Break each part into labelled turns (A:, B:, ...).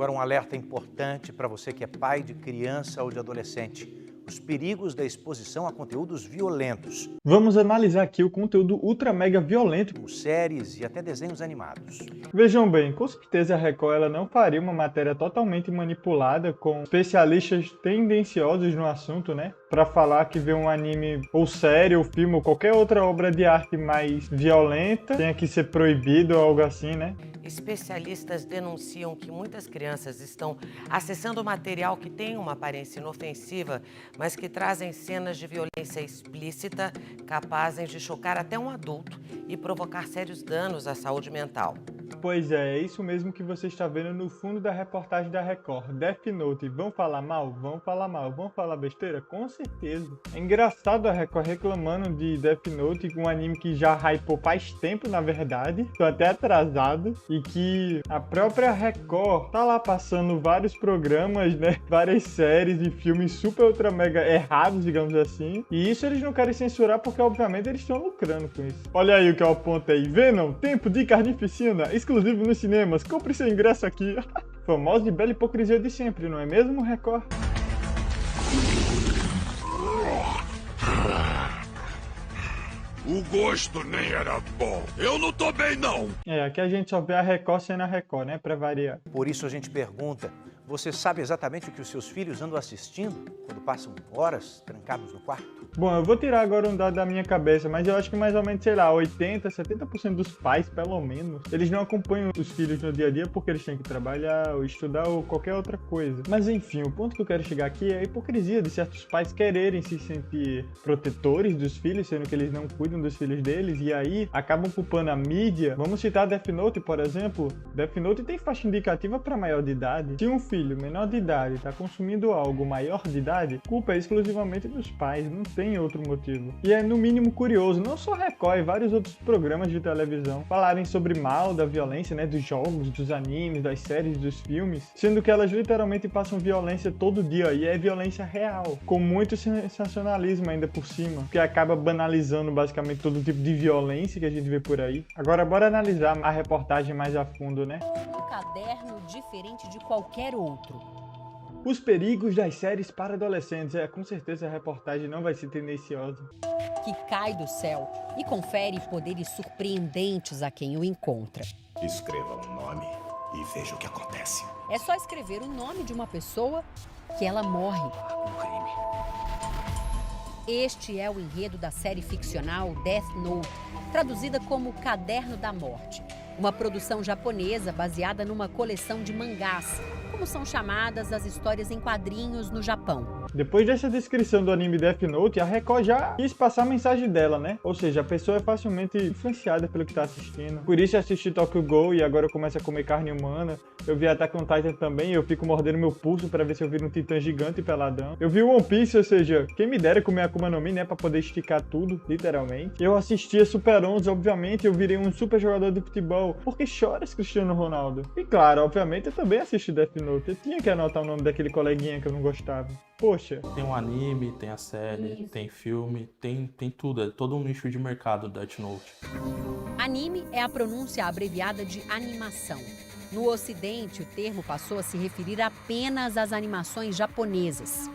A: Agora um alerta importante para você que é pai de criança ou de adolescente. Os perigos da exposição a conteúdos violentos.
B: Vamos analisar aqui o conteúdo ultra mega violento,
A: Como séries e até desenhos animados.
B: Vejam bem, com certeza a Record ela não faria uma matéria totalmente manipulada com especialistas tendenciosos no assunto, né? Para falar que ver um anime ou série ou filme ou qualquer outra obra de arte mais violenta tenha que ser proibido ou algo assim, né?
C: Especialistas denunciam que muitas crianças estão acessando material que tem uma aparência inofensiva, mas que trazem cenas de violência explícita capazes de chocar até um adulto e provocar sérios danos à saúde mental.
B: Pois é isso mesmo que você está vendo no fundo da reportagem da Record. Death Note, vão falar mal? Vão falar mal. Vão falar besteira? Com certeza. É engraçado a Record reclamando de Death Note, um anime que já hypou faz tempo, na verdade. Tô até atrasado. E que a própria Record tá lá passando vários programas, né? Várias séries e filmes super ultra mega errados, digamos assim. E isso eles não querem censurar porque, obviamente, eles estão lucrando com isso. Olha aí o que eu apontei. Venom, tempo de carnificina, exclusivo nos cinemas. Compre seu ingresso aqui. Famosa e bela hipocrisia de sempre, não é mesmo, Record?
D: O gosto nem era bom. Eu não tô bem, não.
B: Aqui a gente só vê a Record sendo a Record, né? Pra variar.
A: Por isso a gente pergunta, você sabe exatamente o que os seus filhos andam assistindo quando passam horas trancados no quarto?
B: Bom, eu vou tirar agora um dado da minha cabeça, mas eu acho que mais ou menos, sei lá, 80, 70% dos pais, pelo menos, eles não acompanham os filhos no dia a dia porque eles têm que trabalhar, ou estudar, ou qualquer outra coisa. Mas enfim, o ponto que eu quero chegar aqui é a hipocrisia de certos pais quererem se sentir protetores dos filhos, sendo que eles não cuidam dos filhos deles, e aí acabam culpando a mídia. Vamos citar Death Note, por exemplo. Death Note tem faixa indicativa para maior de idade. Se um filho menor de idade está consumindo algo maior de idade, culpa é exclusivamente dos pais, não tem outro motivo. E é no mínimo curioso, não só Record e vários outros programas de televisão falarem sobre mal da violência, né, dos jogos, dos animes, das séries, dos filmes, sendo que elas literalmente passam violência todo dia, e é violência real, com muito sensacionalismo ainda por cima, que acaba banalizando basicamente todo tipo de violência que a gente vê por aí. Agora bora analisar a reportagem mais a fundo, né?
E: Um caderno diferente de qualquer outro.
B: Os perigos das séries para adolescentes. Com certeza a reportagem não vai ser tendenciosa.
E: Que cai do céu e confere poderes surpreendentes a quem o encontra.
D: Escreva um nome e veja o que acontece.
E: É só escrever o nome de uma pessoa que ela morre.
D: Um crime.
E: Este é o enredo da série ficcional Death Note, traduzida como Caderno da Morte. Uma produção japonesa baseada numa coleção de mangás, como são chamadas as histórias em quadrinhos no Japão.
B: Depois dessa descrição do anime Death Note, a Record já quis passar a mensagem dela, né? Ou seja, a pessoa é facilmente influenciada pelo que tá assistindo. Por isso eu assisti Tokyo Ghoul e agora eu começo a comer carne humana. Eu vi Attack on Titan também e eu fico mordendo meu pulso pra ver se eu viro um titã gigante e peladão. Eu vi One Piece, ou seja, quem me dera comer Akuma no Mi, né? Pra poder esticar tudo, literalmente. Eu assistia Super 11, obviamente, eu virei um super jogador de futebol. Por que choras, Cristiano Ronaldo? E claro, obviamente, eu também assisti Death Note. Eu tinha que anotar o nome daquele coleguinha que eu não gostava. Poxa.
F: Tem um anime, tem a série, tem filme, tem tudo. É todo um nicho de mercado do Death Note.
E: Anime é a pronúncia abreviada de animação. No Ocidente, o termo passou a se referir apenas às animações japonesas.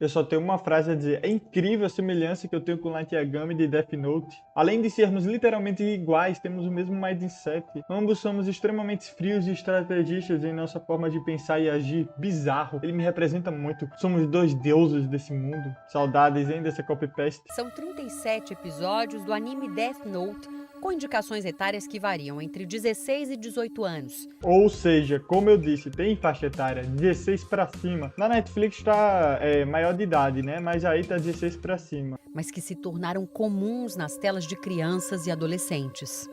B: Eu só tenho uma frase a dizer. É incrível a semelhança que eu tenho com Light Yagami de Death Note. Além de sermos literalmente iguais, temos o mesmo mindset. Ambos somos extremamente frios e estrategistas em nossa forma de pensar e agir. Bizarro. Ele me representa muito. Somos dois deuses desse mundo. Saudades, hein, dessa copy-paste.
E: São 37 episódios do anime Death Note, com indicações etárias que variam entre 16 e 18 anos.
B: Ou seja, como eu disse, tem faixa etária 16 pra cima. Na Netflix tá maior de idade, né? Mas aí tá 16 pra cima.
E: Mas que se tornaram comuns nas telas de crianças e adolescentes.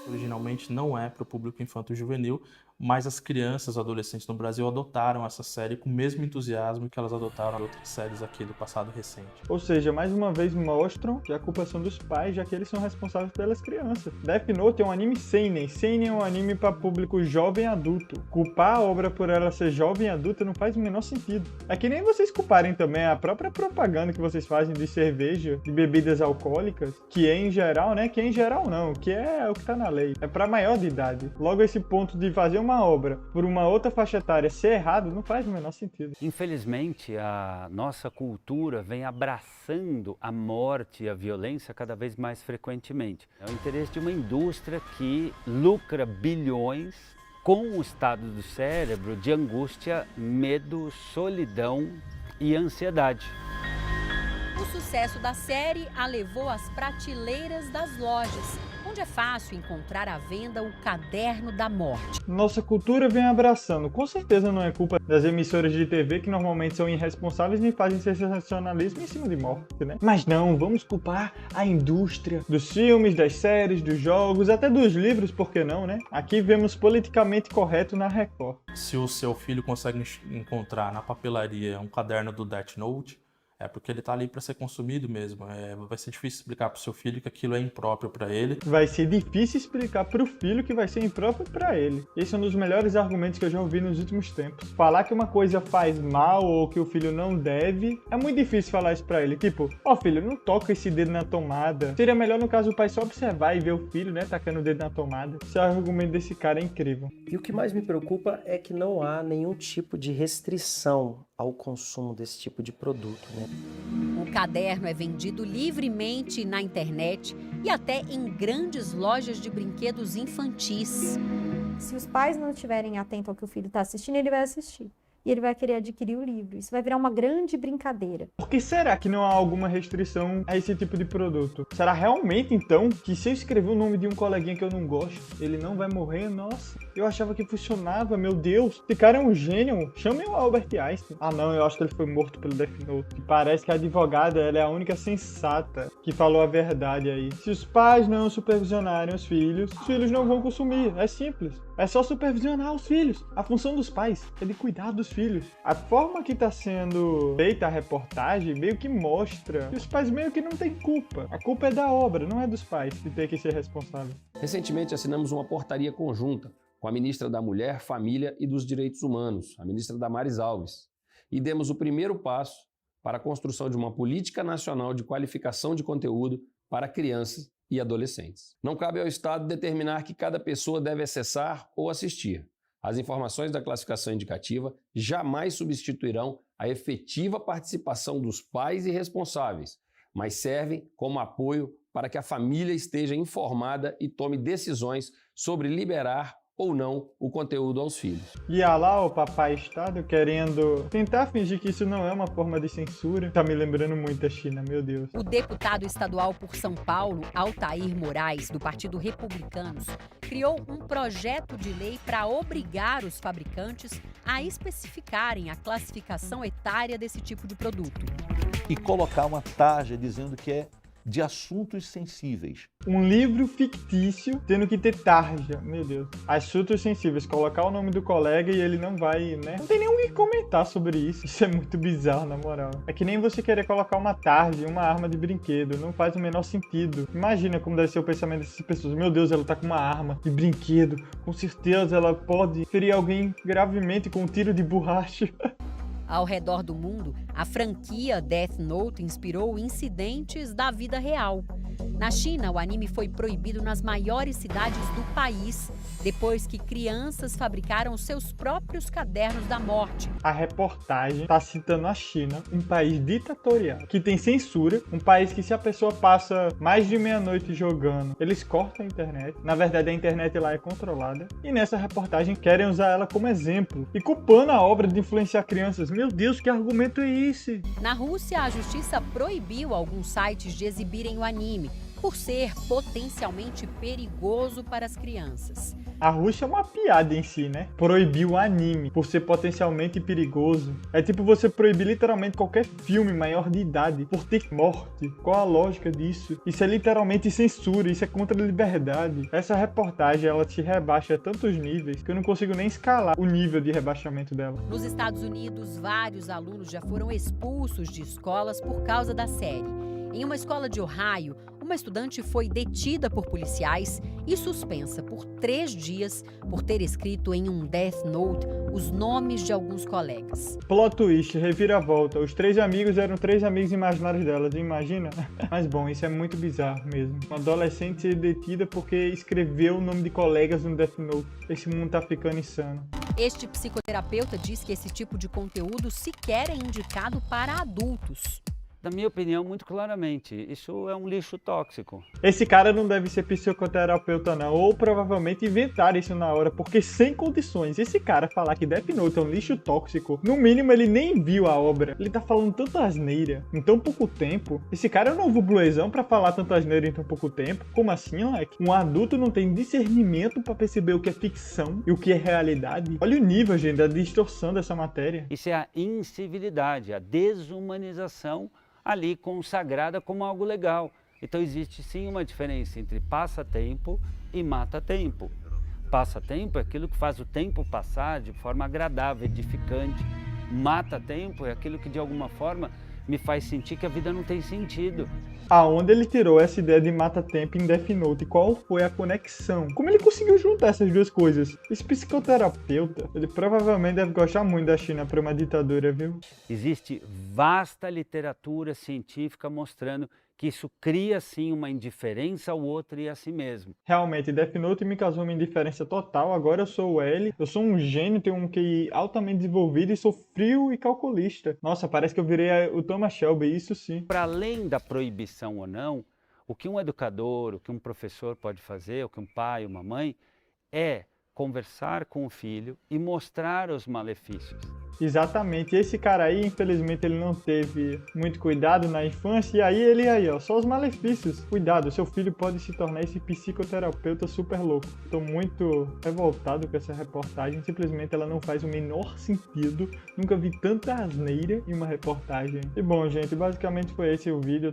F: Originalmente não é para o público infanto-juvenil, mas as crianças e adolescentes no Brasil adotaram essa série com o mesmo entusiasmo que elas adotaram outras séries aqui do passado recente.
B: Ou seja, mais uma vez mostram que a culpa são dos pais, já que eles são responsáveis pelas crianças. Death Note é um anime seinen. Seinen é um anime para público jovem e adulto. Culpar a obra por ela ser jovem e adulta não faz o menor sentido. É que nem vocês culparem também a própria propaganda que vocês fazem de cerveja, de bebidas alcoólicas, que é em geral, né? Que é em geral não, que é o que tá na falei, é para maior de idade. Logo, esse ponto de fazer uma obra por uma outra faixa etária ser errado não faz o menor sentido.
G: Infelizmente, a nossa cultura vem abraçando a morte e a violência cada vez mais frequentemente. É o interesse de uma indústria que lucra bilhões com o estado do cérebro de angústia, medo, solidão e ansiedade.
E: O sucesso da série a levou às prateleiras das lojas, onde é fácil encontrar à venda o Caderno da Morte.
B: Nossa cultura vem abraçando. Com certeza não é culpa das emissoras de TV, que normalmente são irresponsáveis e fazem sensacionalismo em cima de morte, né? Mas não, vamos culpar a indústria dos filmes, das séries, dos jogos, até dos livros, por que não, né? Aqui vemos politicamente correto na Record.
F: Se o seu filho consegue encontrar na papelaria um caderno do Death Note, é porque ele tá ali para ser consumido mesmo. Vai ser difícil explicar pro seu filho que aquilo é impróprio para ele.
B: Vai ser difícil explicar pro filho que vai ser impróprio para ele. Esse é um dos melhores argumentos que eu já ouvi nos últimos tempos. Falar que uma coisa faz mal ou que o filho não deve, é muito difícil falar isso para ele. Tipo, ó filho, não toca esse dedo na tomada. Seria melhor no caso o pai só observar e ver o filho, né, tacando o dedo na tomada. Esse argumento desse cara é incrível.
H: E o que mais me preocupa é que não há nenhum tipo de restrição ao consumo desse tipo de produto, né?
E: O caderno é vendido livremente na internet e até em grandes lojas de brinquedos infantis.
I: Se os pais não estiverem atentos ao que o filho está assistindo, ele vai assistir. E ele vai querer adquirir o livro. Isso vai virar uma grande brincadeira.
B: Por que será que não há alguma restrição a esse tipo de produto? Será realmente, então, que se eu escrever o nome de um coleguinha que eu não gosto, ele não vai morrer? Nossa, eu achava que funcionava, meu Deus. Esse cara é um gênio. Chamem o Albert Einstein. Ah não, eu acho que ele foi morto pelo Death Note. Parece que a advogada, ela é a única sensata que falou a verdade aí. Se os pais não supervisionarem os filhos não vão consumir. É simples. É só supervisionar os filhos. A função dos pais é de cuidar dos filhos. A forma que está sendo feita a reportagem meio que mostra que os pais meio que não têm culpa. A culpa é da obra, não é dos pais de ter que ser responsável.
J: Recentemente assinamos uma portaria conjunta com a ministra da Mulher, Família e dos Direitos Humanos, a ministra Damares Alves, e demos o primeiro passo para a construção de uma política nacional de qualificação de conteúdo para crianças e adolescentes. Não cabe ao Estado determinar que cada pessoa deve acessar ou assistir. As informações da classificação indicativa jamais substituirão a efetiva participação dos pais e responsáveis, mas servem como apoio para que a família esteja informada e tome decisões sobre liberar ou não o conteúdo aos filhos.
B: E lá o papai Estado querendo tentar fingir que isso não é uma forma de censura. Tá me lembrando muito a China, meu Deus.
E: O deputado estadual por São Paulo, Altair Moraes, do Partido Republicanos, criou um projeto de lei para obrigar os fabricantes a especificarem a classificação etária desse tipo de produto.
K: E colocar uma tarja dizendo que é de assuntos sensíveis.
B: Um livro fictício tendo que ter tarja, meu Deus. Assuntos sensíveis, colocar o nome do colega e ele não vai, né? Não tem nem o que comentar sobre isso. Isso é muito bizarro, na moral. É que nem você querer colocar uma tarja em uma arma de brinquedo. Não faz o menor sentido. Imagina como deve ser o pensamento dessas pessoas. Meu Deus, ela tá com uma arma de brinquedo. Com certeza ela pode ferir alguém gravemente com um tiro de borracha.
E: Ao redor do mundo, a franquia Death Note inspirou incidentes da vida real. Na China, o anime foi proibido nas maiores cidades do país, depois que crianças fabricaram seus próprios cadernos da morte.
B: A reportagem está citando a China, um país ditatorial, que tem censura, um país que se a pessoa passa mais de meia-noite jogando, eles cortam a internet. Na verdade, a internet lá é controlada. E nessa reportagem querem usar ela como exemplo e culpando a obra de influenciar crianças. Meu Deus, que argumento é esse?
E: Na Rússia, a justiça proibiu alguns sites de exibirem o anime, por ser potencialmente perigoso para as crianças.
B: A Rússia é uma piada em si, né? Proibir o anime por ser potencialmente perigoso. É tipo você proibir literalmente qualquer filme maior de idade por ter morte. Qual a lógica disso? Isso é literalmente censura, isso é contra a liberdade. Essa reportagem, ela te rebaixa a tantos níveis que eu não consigo nem escalar o nível de rebaixamento dela.
E: Nos Estados Unidos, vários alunos já foram expulsos de escolas por causa da série. Em uma escola de Ohio, uma estudante foi detida por policiais e suspensa por 3 dias por ter escrito em um Death Note os nomes de alguns colegas.
B: Plot twist, reviravolta. Os 3 amigos eram 3 amigos imaginários delas, imagina? Mas bom, isso é muito bizarro mesmo. Uma adolescente ser detida porque escreveu o nome de colegas no Death Note. Esse mundo tá ficando insano.
E: Este psicoterapeuta diz que esse tipo de conteúdo sequer é indicado para adultos.
G: Na minha opinião, muito claramente, isso é um lixo tóxico.
B: Esse cara não deve ser psicoterapeuta não, ou provavelmente inventaram isso na hora, porque sem condições. Esse cara falar que Death Note é um lixo tóxico, no mínimo ele nem viu a obra. Ele tá falando tanta asneira em tão pouco tempo. Esse cara é um novo bluezão pra falar tanta asneira em tão pouco tempo. Como assim, moleque? Um adulto não tem discernimento pra perceber o que é ficção e o que é realidade. Olha o nível, gente, da distorção dessa matéria.
G: Isso é a incivilidade, a desumanização ali consagrada como algo legal. Então existe sim uma diferença entre passatempo e mata-tempo. Passatempo é aquilo que faz o tempo passar de forma agradável, edificante. Mata-tempo é aquilo que de alguma forma me faz sentir que a vida não tem sentido.
B: Aonde ele tirou essa ideia de mata-tempo em Death Note? Qual foi a conexão? Como ele conseguiu juntar essas duas coisas? Esse psicoterapeuta, ele provavelmente deve gostar muito da China para uma ditadura, viu?
G: Existe vasta literatura científica mostrando que isso cria sim uma indiferença ao outro e a si mesmo.
B: Realmente, Death Note me causou uma indiferença total. Agora eu sou o L, eu sou um gênio, tenho um QI altamente desenvolvido e sou frio e calculista. Nossa, parece que eu virei o Thomas Shelby, isso sim.
G: Para além da proibição ou não, o que um educador, o que um professor pode fazer, o que um pai, uma mãe, é conversar com o filho e mostrar os malefícios.
B: Exatamente, esse cara aí, infelizmente, ele não teve muito cuidado na infância, e aí, ó, só os malefícios. Cuidado, seu filho pode se tornar esse psicoterapeuta super louco. Tô muito revoltado com essa reportagem, simplesmente ela não faz o menor sentido. Nunca vi tanta asneira em uma reportagem. E bom, gente, basicamente foi esse o vídeo.